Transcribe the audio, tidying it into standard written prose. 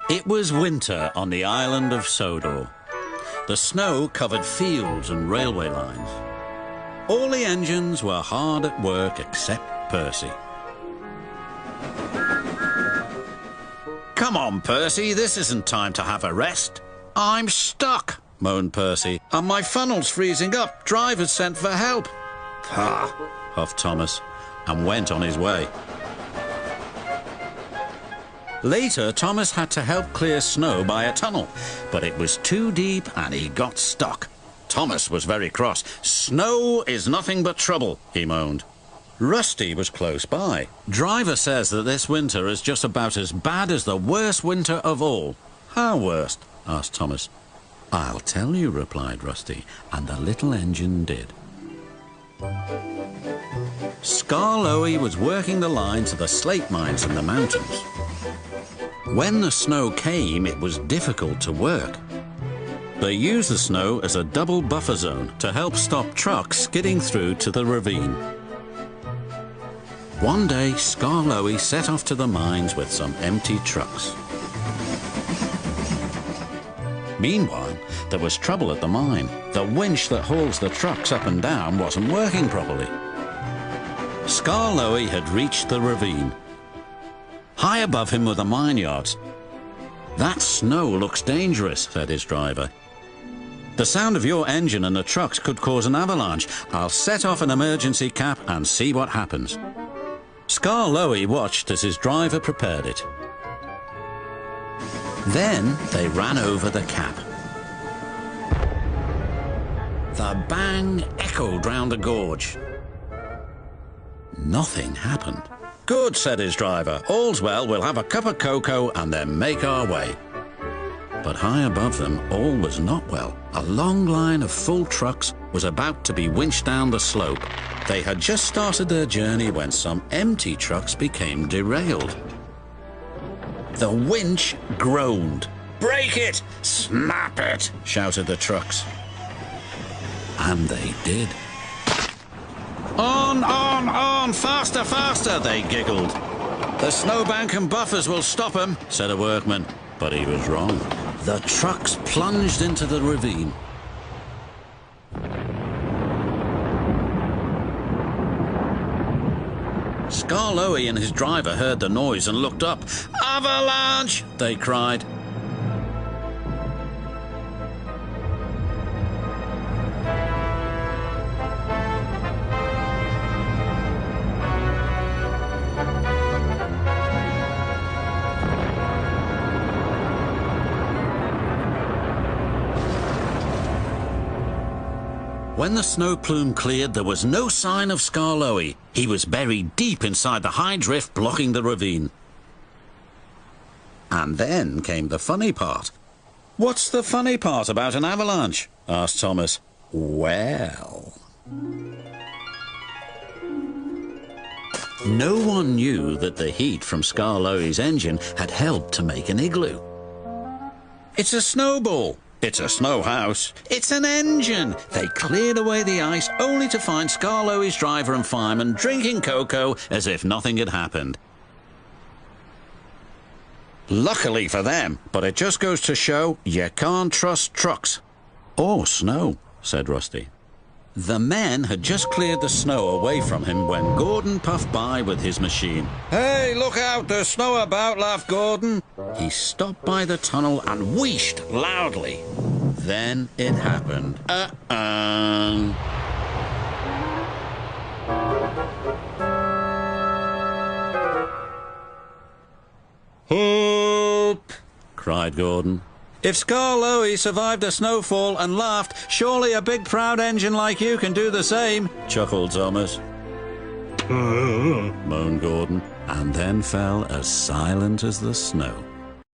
It was winter on the island of Sodor. The snow covered fields and railway lines. All the engines were hard at work except Percy. "Come on, Percy, this isn't time to have a rest." "I'm stuck," moaned Percy, "and my funnel's freezing up. Driver's sent for help." "Ha," huffed Thomas, and went on his way. Later, Thomas had to help clear snow by a tunnel, but it was too deep and he got stuck. Thomas was very cross. "Snow is nothing but trouble," he moaned. Rusty was close by. "Driver says that this winter is just about as bad as the worst winter of all." "How worst?" asked Thomas. "I'll tell you," replied Rusty, and the little engine did. Skarloey was working the line to the slate mines in the mountains. When the snow came, it was difficult to work. They used the snow as a double buffer zone to help stop trucks skidding through to the ravine. One day, Skarloey set off to the mines with some empty trucks. Meanwhile, there was trouble at the mine. The winch that hauls the trucks up and down wasn't working properly. Skarloey had reached the ravine. High above him were the mine yards. "That snow looks dangerous," said his driver. "The sound of your engine and the trucks could cause an avalanche. I'll set off an emergency cap and see what happens." Skarloey watched as his driver prepared it. Then they ran over the cap. The bang echoed round the gorge. Nothing happened. "Good," said his driver. "All's well, we'll have a cup of cocoa and then make our way." But high above them, all was not well. A long line of full trucks was about to be winched down the slope. They had just started their journey when some empty trucks became derailed. The winch groaned. "Break it! Snap it!" shouted the trucks. And they did. On, faster, faster," they giggled. "The snowbank and buffers will stop 'em," said a workman. But he was wrong. The trucks plunged into the ravine. Skarloey and his driver heard the noise and looked up. "Avalanche!" they cried. When the snow plume cleared, there was no sign of Skarloey. He was buried deep inside the high drift blocking the ravine. And then came the funny part. "What's the funny part about an avalanche?" asked Thomas. "Well..." No one knew that the heat from Skarloey's engine had helped to make an igloo. "It's a snowball. It's a snow house. It's an engine." They cleared away the ice only to find Skarloey's driver and fireman drinking cocoa as if nothing had happened. Luckily for them, but it just goes to show you can't trust trucks. "Or snow," said Rusty. The men had just cleared the snow away from him when Gordon puffed by with his machine. "Hey, look out, there's snow about," laughed Gordon. He stopped by the tunnel and wheeshed loudly. Then it happened. "Help!" cried Gordon. "If Skarloey survived a snowfall and laughed, surely a big proud engine like you can do the same," chuckled Thomas. Moaned Gordon, and then fell as silent as the snow.